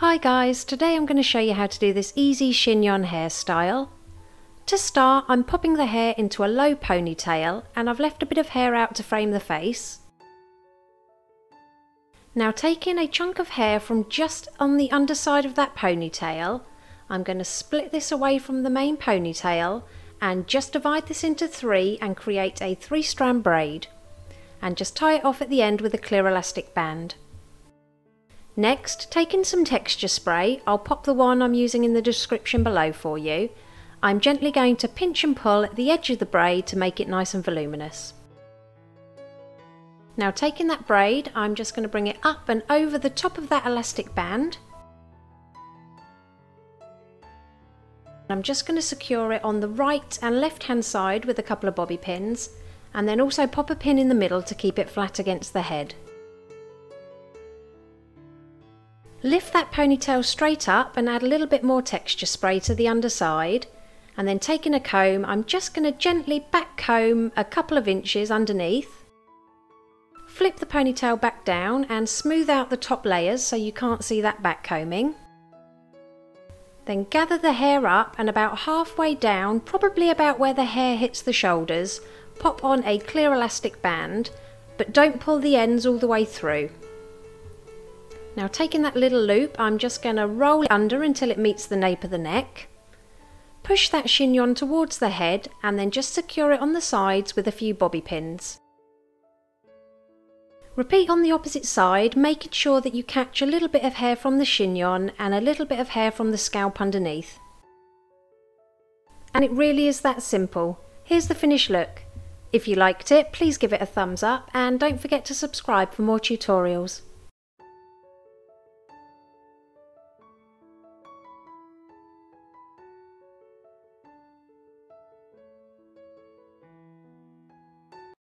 Hi guys, today I'm going to show you how to do this easy chignon hairstyle. To start, I'm popping the hair into a low ponytail and I've left a bit of hair out to frame the face. Now taking a chunk of hair from just on the underside of that ponytail, I'm going to split this away from the main ponytail and just divide this into three and create a 3-strand braid. And just tie it off at the end with a clear elastic band. Next, taking some texture spray, I'll pop the one I'm using in the description below for you. I'm gently going to pinch and pull at the edge of the braid to make it nice and voluminous. Now taking that braid, I'm just going to bring it up and over the top of that elastic band. I'm just going to secure it on the right and left hand side with a couple of bobby pins, and then also pop a pin in the middle to keep it flat against the head. Lift that ponytail straight up and add a little bit more texture spray to the underside, and then taking a comb, I'm just going to gently back comb a couple of inches underneath. Flip the ponytail back down and smooth out the top layers so you can't see that back combing. Then gather the hair up and about halfway down, probably about where the hair hits the shoulders, pop on a clear elastic band, but don't pull the ends all the way through. Now taking that little loop, I'm just going to roll it under until it meets the nape of the neck. Push that chignon towards the head and then just secure it on the sides with a few bobby pins. Repeat on the opposite side, making sure that you catch a little bit of hair from the chignon and a little bit of hair from the scalp underneath. And it really is that simple. Here's the finished look. If you liked it, please give it a thumbs up and don't forget to subscribe for more tutorials.